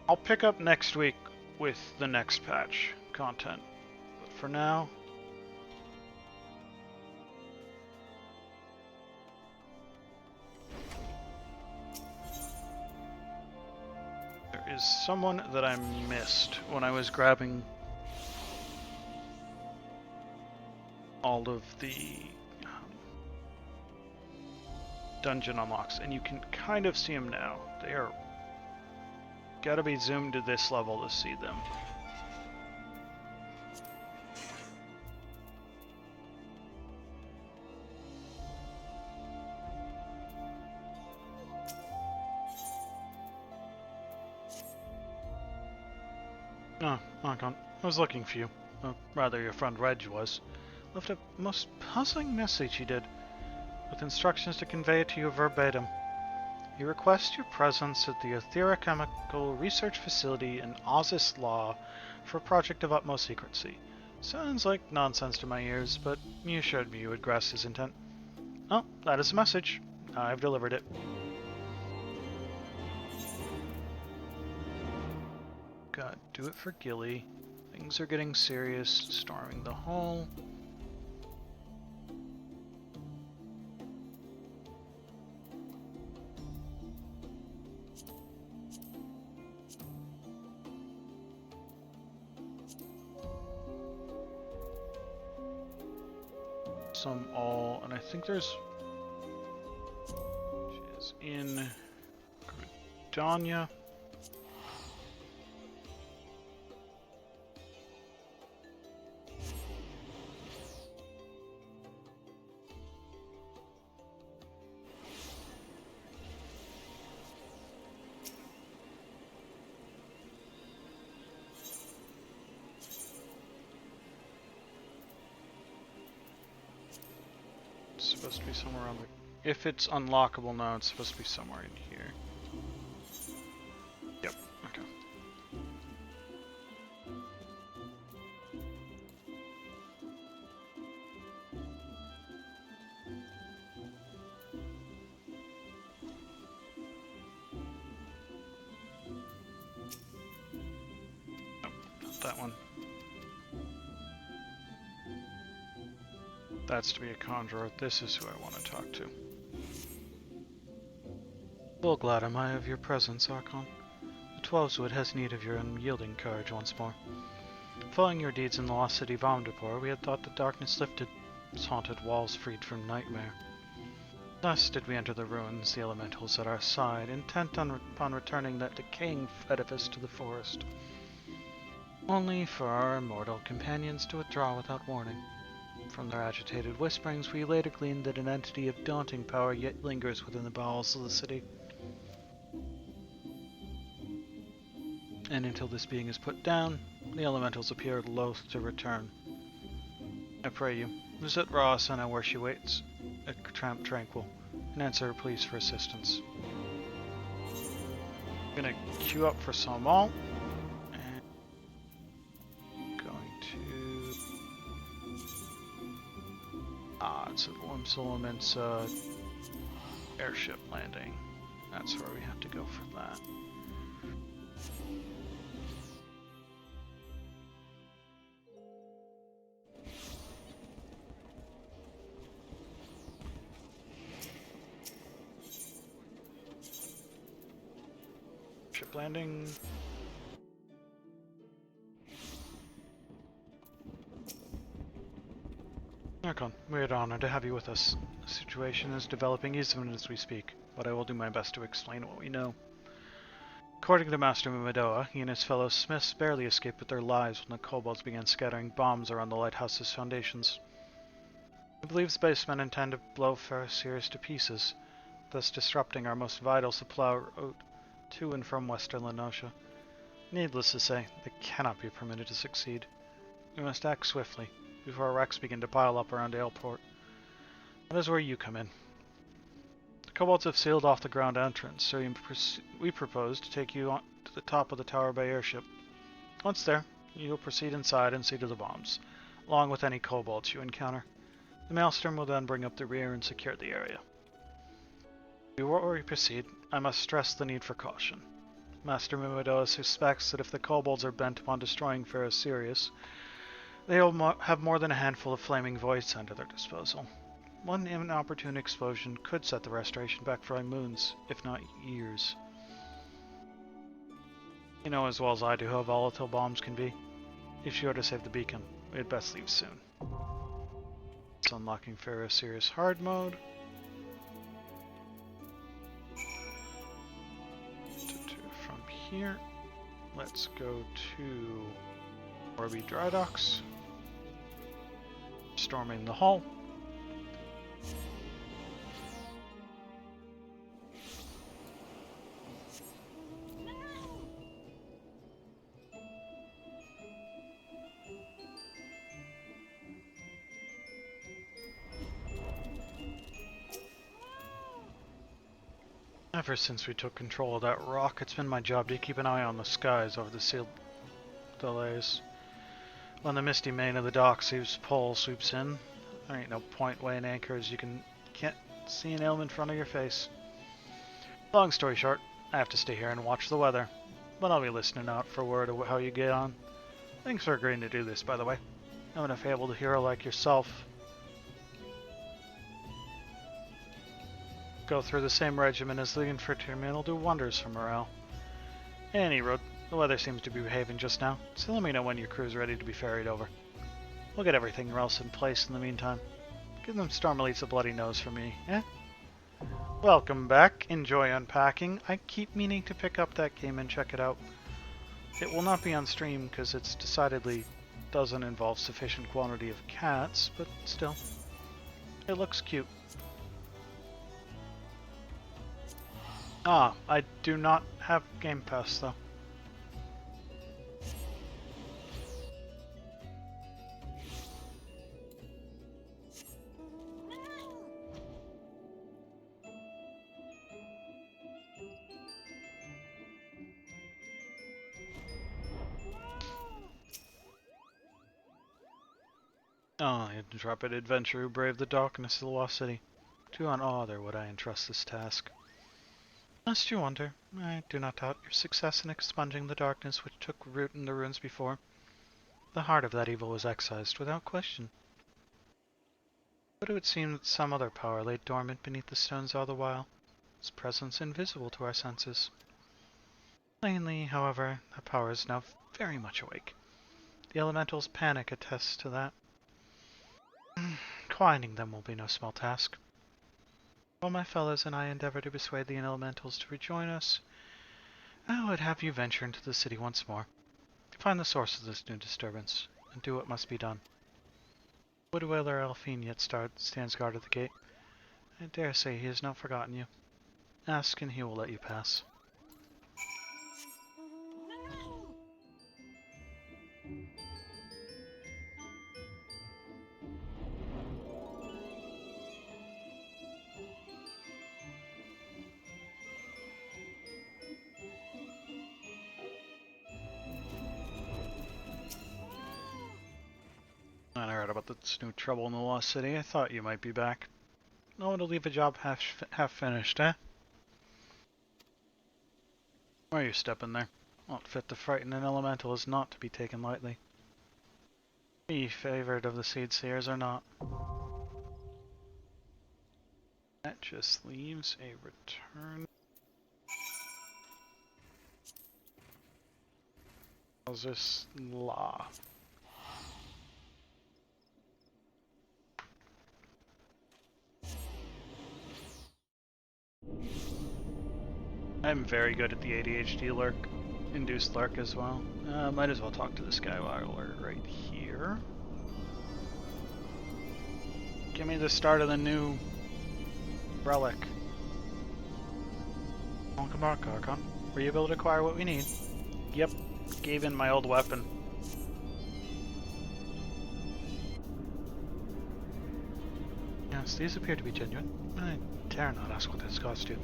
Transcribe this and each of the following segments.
I'll pick up next week with the next patch content. But for now, there is someone that I missed when I was grabbing all of the dungeon unlocks, and you can kind of see them now. They are gotta be zoomed to this level to see them. Oh, Archon, I was looking for you. Rather, your friend Reg was. Left a most puzzling message he did, with instructions to convey it to you verbatim. He requests your presence at the Etherochemical Research Facility in Ozus Law for a project of utmost secrecy. Sounds like nonsense to my ears, but you assured me you would grasp his intent. Oh, that is the message. I've delivered it. God, do it for Gilly. Things are getting serious. Storming the hall. Some all, and I think there's. She is in Gridania. It's supposed to be somewhere around the... If it's unlockable now, it's supposed to be somewhere in here. Yep, okay. Nope, not that one. That's to be a conjurer. This is who I want to talk to. Well, glad am I of your presence, Archon. The Twelveswood has need of your unyielding courage once more. Following your deeds in the lost city of Omnipore, we had thought the darkness lifted, its haunted walls freed from nightmare. Thus did we enter the ruins, the elementals at our side, intent upon returning that decaying edifice to the forest. Only for our immortal companions to withdraw without warning. From their agitated whisperings, we later gleaned that an entity of daunting power yet lingers within the bowels of the city. And until this being is put down, the elementals appear loath to return. I pray you, visit Rawson where she waits, at Tramp Tranquil, and answer her pleas for assistance. I'm gonna queue up for Salmal. It's at Wormsoloment's airship landing. That's where we have to go for that. Ship landing. Archon, we are honored to have you with us. The situation is developing even as we speak, but I will do my best to explain what we know. According to Master Miqo'te, he and his fellow smiths barely escaped with their lives when the kobolds began scattering bombs around the lighthouse's foundations. He believes the basemen intend to blow Ferrosiers to pieces, thus disrupting our most vital supply route to and from western Lenosha. Needless to say, they cannot be permitted to succeed. We must act swiftly, before wrecks begin to pile up around Aleport. That is where you come in. The kobolds have sealed off the ground entrance, so we propose to take you to the top of the Tower Bay airship. Once there, you will proceed inside and see to the bombs, along with any kobolds you encounter. The Maelstrom will then bring up the rear and secure the area. Before we proceed, I must stress the need for caution. Master Miqo'te suspects that if the kobolds are bent upon destroying Pharaoh Sirius, they will have more than a handful of flaming voids under their disposal. One inopportune explosion could set the restoration back for moons, if not years. You know as well as I do how volatile bombs can be. If you are to save the beacon, we had best leave soon. It's unlocking Pharaoh Sirius hard mode. From here, let's go to Orby Dry Docks. Storming the hull. Ever since we took control of that rock, it's been my job to keep an eye on the skies over the sealed delays. When the misty mane of the dock sweeps in, there ain't no point weighing anchors. Can't see an elm in front of your face. Long story short, I have to stay here and watch the weather, but I'll be listening out for word of how you get on. Thanks for agreeing to do this, by the way. Knowing a fabled hero like yourself go through the same regimen as the infantrymen will do wonders for morale. Any road, the weather seems to be behaving just now, so let me know when your crew's ready to be ferried over. We'll get everything else in place in the meantime. Give them Storm Elites a bloody nose for me, eh? Welcome back. Enjoy unpacking. I keep meaning to pick up that game and check it out. It will not be on stream because it's decidedly doesn't involve sufficient quantity of cats, but still, it looks cute. Ah, I do not have Game Pass though. Ah, intrepid adventurer who braved the darkness of the lost city. To an other would I entrust this task. Lest you wonder, I do not doubt your success in expunging the darkness which took root in the ruins before. The heart of that evil was excised without question. But it would seem that some other power lay dormant beneath the stones all the while, its presence invisible to our senses. Plainly, however, that power is now very much awake. The elementals' panic attests to that. Quieting them will be no small task. While my fellows and I endeavor to persuade the elementals to rejoin us, I would have you venture into the city once more, to find the source of this new disturbance, and do what must be done. Woodwailer Elfine yet stands guard at the gate. I dare say he has not forgotten you. Ask and he will let you pass. I heard about this new trouble in the Lost City. I thought you might be back. No one to leave a job half finished, eh? Why are you stepping there? Not fit to frighten an elemental is not to be taken lightly. Be favored of the Seed Seers or not. That just leaves a return. How's this law? I'm very good at the ADHD lurk, induced lurk as well. Might as well talk to this guy while we're right here. Give me the start of the new relic. Welcome back, Archon. Were you able to acquire what we need? Yep, gave in my old weapon. Yes, these appear to be genuine. I dare not ask what this cost you,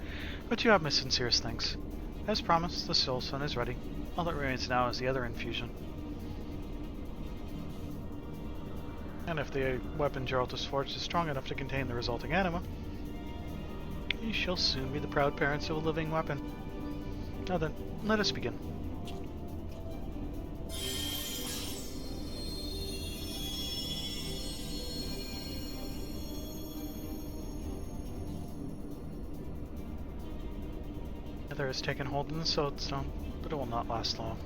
but you have my sincerest thanks. As promised, the Soul Stone is ready. All that remains now is the other infusion. And if the weapon Geralt has forged is strong enough to contain the resulting anima, you shall soon be the proud parents of a living weapon. Now then, let us begin. Nether has taken hold in the soapstone, but it will not last long.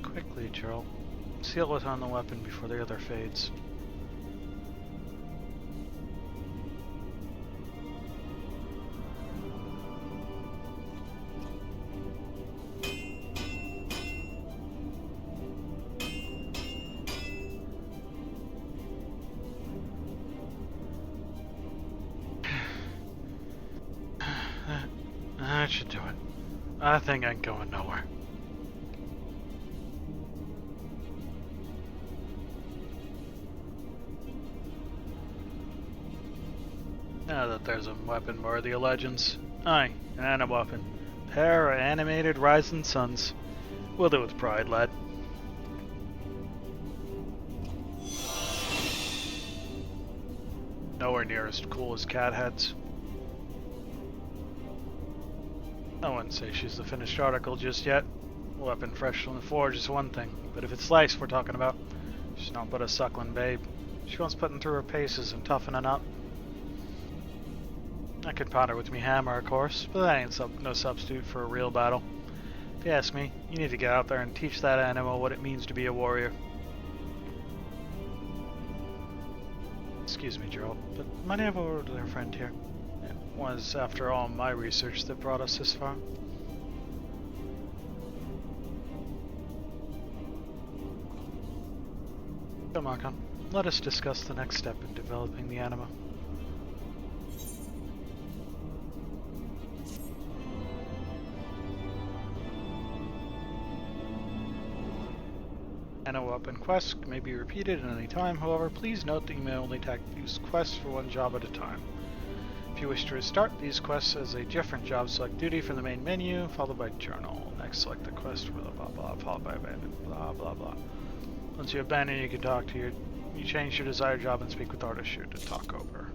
Quickly, Gerald. Seal it on the weapon before the other fades. That should do it. I think I'm going nowhere. Now that there's a weapon worthy of legends. Aye, and a weapon. Pair of animated rising suns. We'll do it with pride, lad. Nowhere near as cool as cat heads. I wouldn't say she's the finished article just yet. A weapon fresh from the forge is one thing, but if it's lice we're talking about, she's not but a suckling babe. She wants putting through her paces and toughening up. I could pot her with me hammer, of course, but that ain't no substitute for a real battle. If you ask me, you need to get out there and teach that animal what it means to be a warrior. Excuse me, Gerald, but might I have a word with our friend here? It was, after all, my research that brought us this far. Come on, let us discuss the next step in developing the anima. Anima weapon quests may be repeated at any time, however, please note that you may only use quests for one job at a time. If you wish to restart these quests as a different job, select duty from the main menu, followed by journal. Next, select the quest for the blah blah, followed by abandon, blah blah blah. Once you abandon, you can talk to you change your desired job and speak with artist shoot to talk over.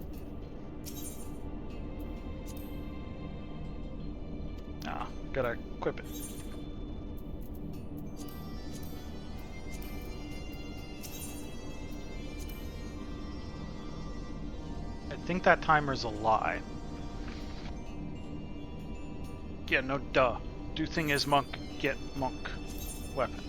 Gotta equip it. I think that timer's a lie. Yeah, no duh. Do thing is monk, get monk. Weapon.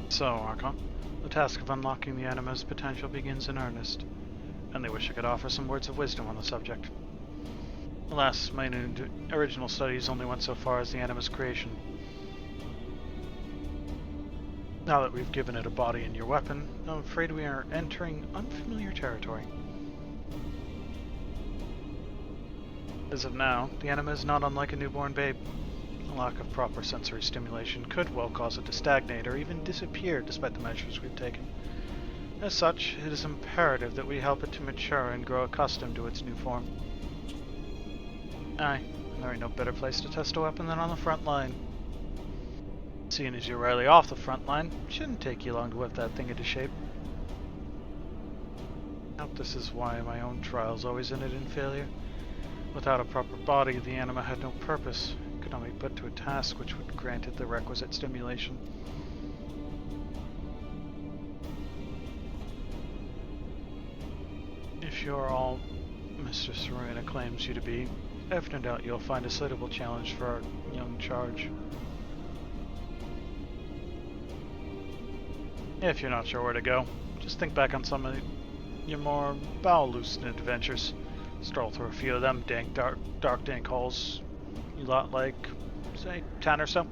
So, Archon, the task of unlocking the anima's potential begins in earnest. And I wish I could offer some words of wisdom on the subject. Alas, my original studies only went so far as the anima's creation. Now that we've given it a body and your weapon, I'm afraid we are entering unfamiliar territory. As of now, the anima is not unlike a newborn babe. A lack of proper sensory stimulation could well cause it to stagnate or even disappear despite the measures we've taken. As such, it is imperative that we help it to mature and grow accustomed to its new form. Aye, and there ain't no better place to test a weapon than on the front line. Seeing as you're rarely off the front line, it shouldn't take you long to whip that thing into shape. Now, this is why my own trials always ended in failure. Without a proper body, the anima had no purpose. It could only be put to a task which would grant it the requisite stimulation. If you're all Mr. Serena claims you to be, I have no doubt you'll find a suitable challenge for our young charge. If you're not sure where to go, just think back on some of your more bowel-loosening adventures. Stroll through a few of them dark dank holes you lot like, say, 10 or so.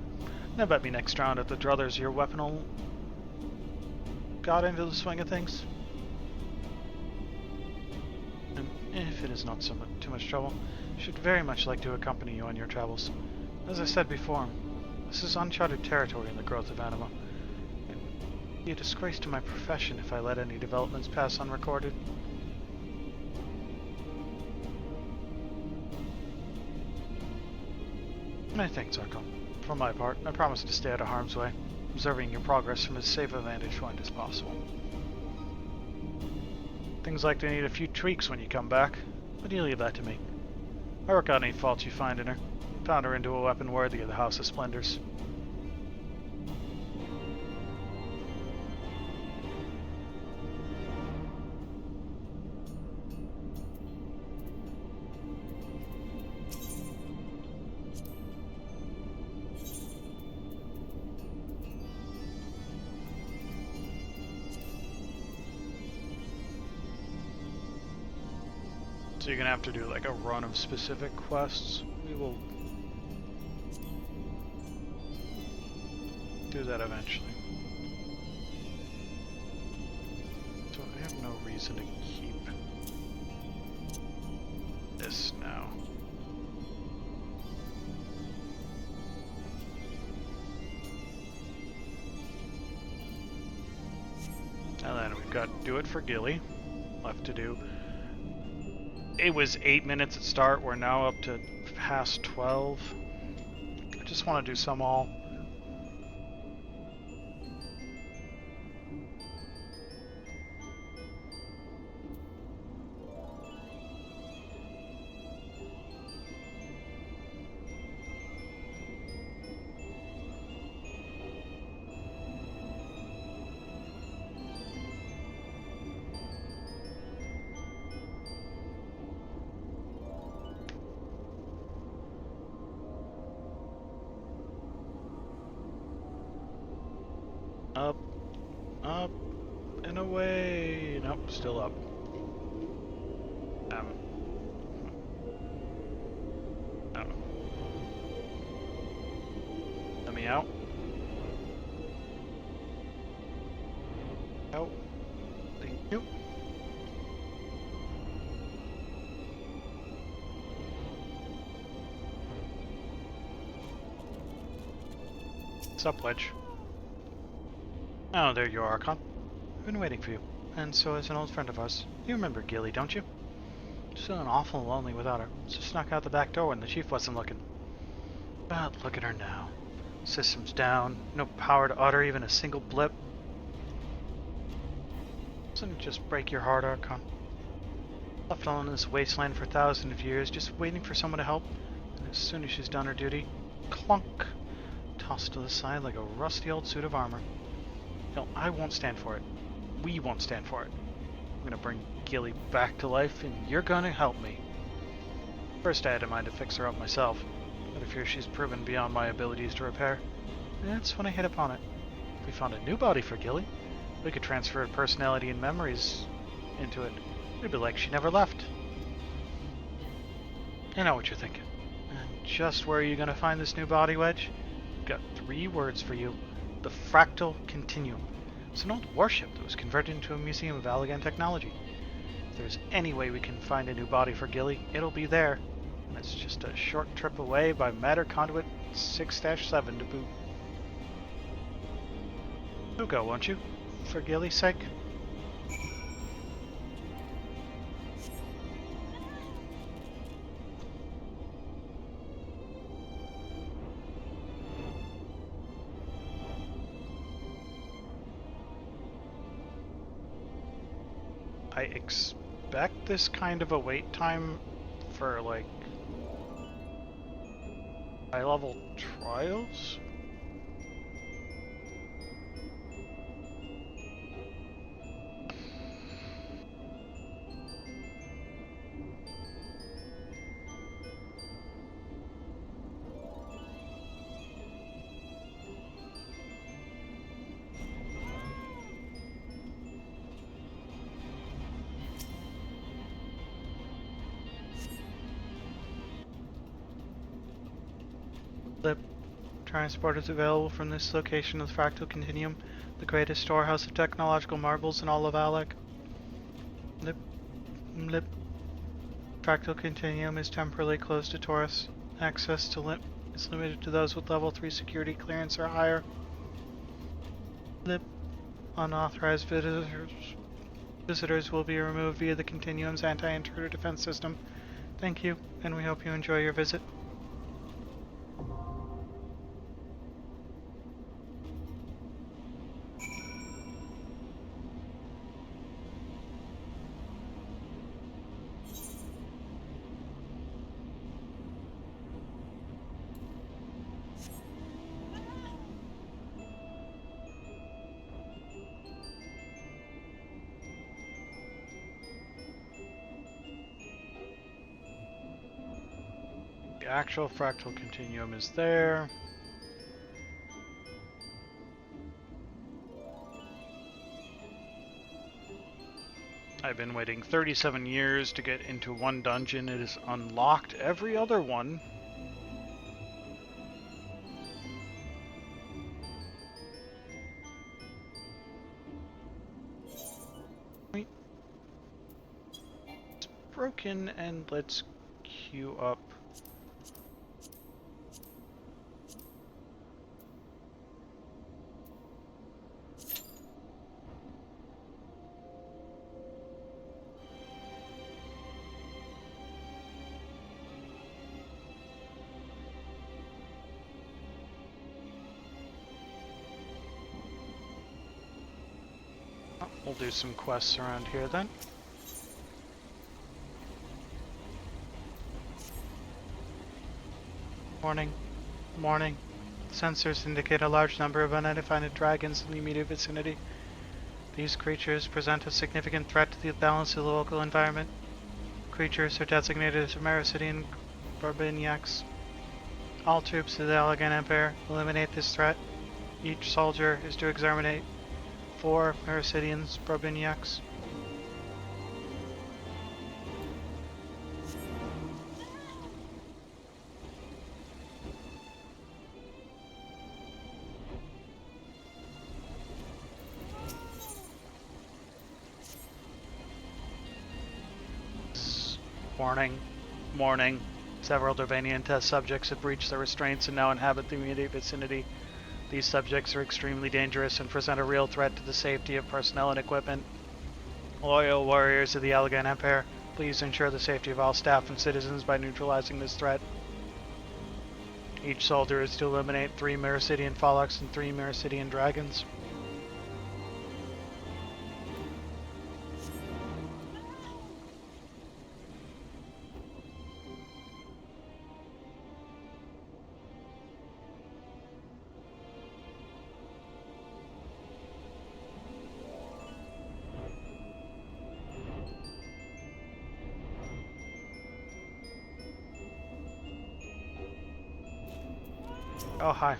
Then bet me next round at the druthers your weapon'll got into the swing of things. And if it is not too much trouble, I should very much like to accompany you on your travels. As I said before, this is uncharted territory in the growth of anima. It would be a disgrace to my profession if I let any developments pass unrecorded. Many thanks, Archon. For my part, I promise to stay out of harm's way. observing your progress from as safe a vantage point as possible. Things like to need a few tweaks when you come back, but you leave that to me. I work out any faults you find in her, pound her into a weapon worthy of the House of Splendors. So you're gonna have to do like a run of specific quests. We will do that eventually. So I have no reason to keep this now. And then we've got Do It for Gilly left to do. It was 8 minutes at start, we're now up to past 12. I just want to do some all. Up, up, and away. Nope, still up. Let me out. Out. Thank you. What's up, Wedge? Oh, there you are, Archon. I've been waiting for you. And so is an old friend of ours. You remember Gilly, don't you? Just feeling awful lonely without her. So snuck out the back door when the chief wasn't looking. But look at her now. Systems down, no power to utter even a single blip. Doesn't it just break your heart, Archon? Left alone in this wasteland for thousands of years, just waiting for someone to help. And as soon as she's done her duty, clunk! Tossed to the side like a rusty old suit of armor. No, I won't stand for it. We won't stand for it. I'm gonna bring Gilly back to life, and you're gonna help me. First I had in mind to fix her up myself, but I fear she's proven beyond my abilities to repair. And that's when I hit upon it. If we found a new body for Gilly, we could transfer her personality and memories into it. It'd be like she never left. I know what you're thinking. And just where are you gonna find this new body, Wedge? I've got 3 words for you. The Fractal Continuum. It's an old warship that was converted into a museum of Allagan technology. If there's any way we can find a new body for Gilly, it'll be there. And it's just a short trip away by Matter Conduit 6-7 to boot. You'll go, won't you? For Gilly's sake? I expect this kind of a wait time for, like, high-level trials? The transport is available from this location of the Fractal Continuum, the greatest storehouse of technological marvels in all of Alec. Lip. Fractal Continuum is temporarily closed to tourists. Access to is limited to those with level 3 security clearance or higher. Unauthorized visitors will be removed via the Continuum's anti-intruder defense system. Thank you, and we hope you enjoy your visit. actual fractal continuum is there. I've been waiting 37 years to get into one dungeon. It has unlocked every other one. Wait. It's broken, and let's queue up. We'll do some quests around here then. Morning. Morning. Sensors indicate a large number of unidentified dragons in the immediate vicinity. These creatures present a significant threat to the balance of the local environment. Creatures are designated as Mericidian Barbiniacs. All troops of the Elegant Empire eliminate this threat. Each soldier is to exterminate 4 Mericidians Barbiniacs. Warning. Several Dervanian test subjects have breached their restraints and now inhabit the immediate vicinity. These subjects are extremely dangerous and present a real threat to the safety of personnel and equipment. Loyal warriors of the Elegant Empire, please ensure the safety of all staff and citizens by neutralizing this threat. Each soldier is to eliminate 3 Mericidian Fallox and 3 Mericidian Dragons. Oh, hi.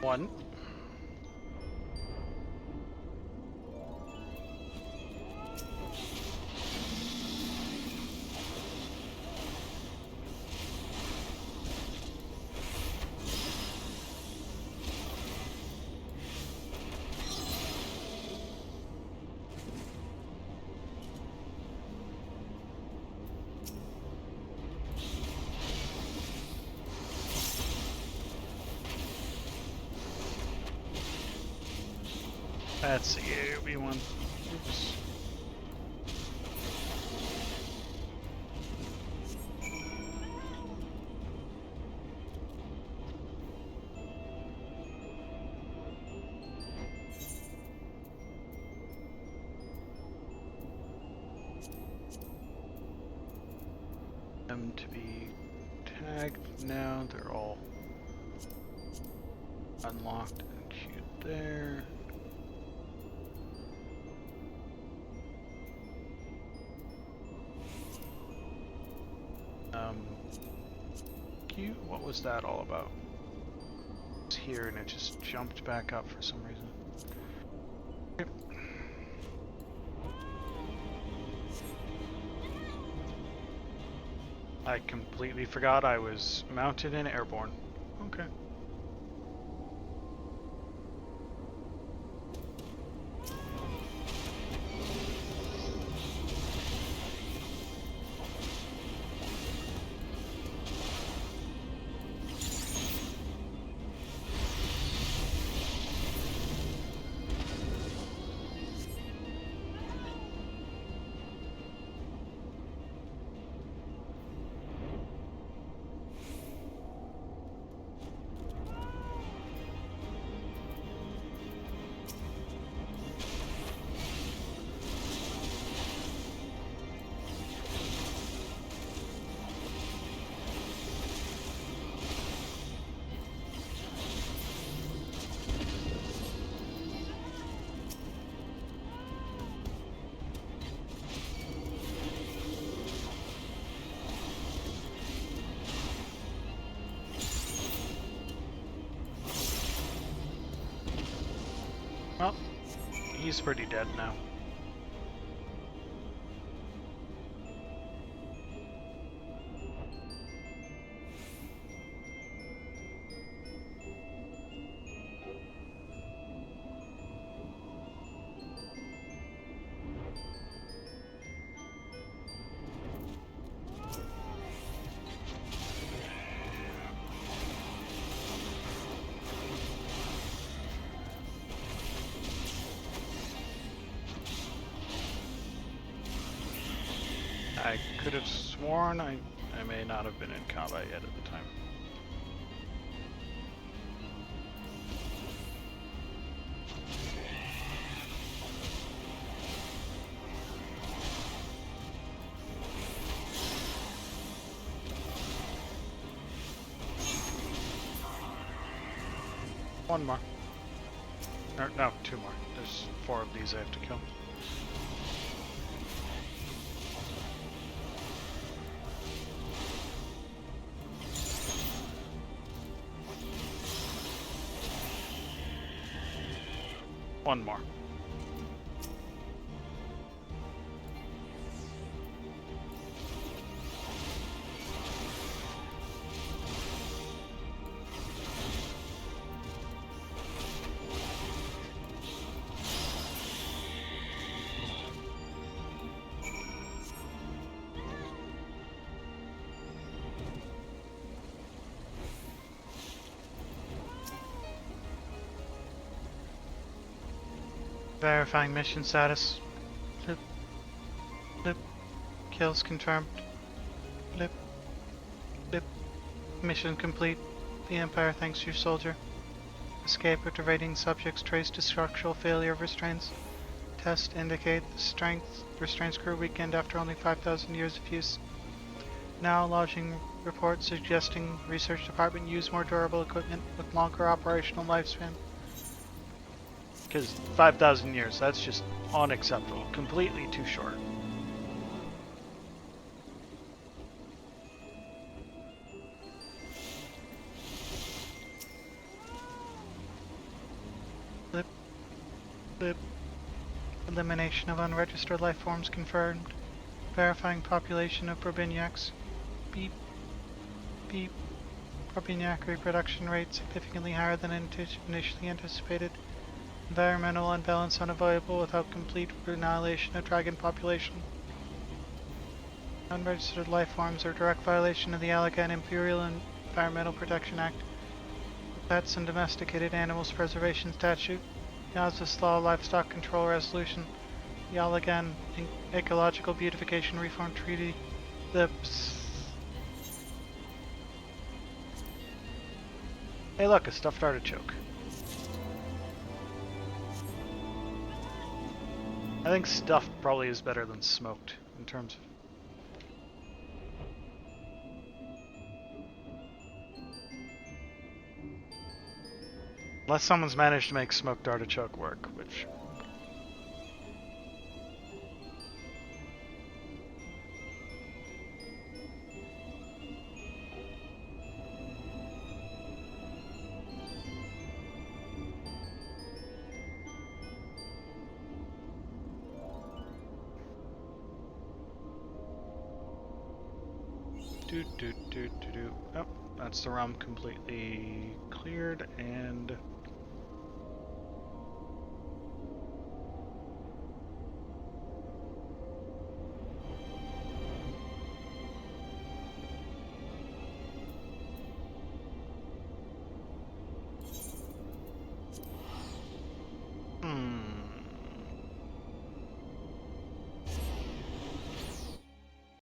One. That's the AOB one. Oops. Them to be tagged now. They're all unlocked and queued there. What was that all about? It's here and it just jumped back up for some reason. Yep. I completely forgot I was mounted and airborne. Okay. he's pretty dead now. I could have sworn I may not have been in combat yet at the time. One more. Or, no, two more. There's 4 of these I have to kill. One more. Verifying mission status. Blip. Blip. Kills confirmed. Blip. Blip. Mission complete. The Empire thanks you, soldier. Escape of evading subjects traced to structural failure of restraints. Test indicate the strength restraints grew weakened after only 5,000 years of use. Now lodging report suggesting research department use more durable equipment with longer operational lifespan. Because 5,000 years, that's just unacceptable. Completely too short. Blip. Blip. Elimination of unregistered life forms confirmed. Verifying population of Probinyacs. Beep. Beep. Probinyak reproduction rate significantly higher than initially anticipated. Environmental imbalance unavoidable without complete annihilation of dragon population. Unregistered life forms are direct violation of the Allagan Imperial Environmental Protection Act. Pets and domesticated animals preservation statute. Yaz's Law Livestock Control Resolution. The Allagan Ecological Beautification Reform Treaty. The Hey look, a stuffed artichoke. I think stuffed probably is better than smoked in terms of... Unless someone's managed to make smoked artichoke work, which... Oh, that's the realm completely cleared, and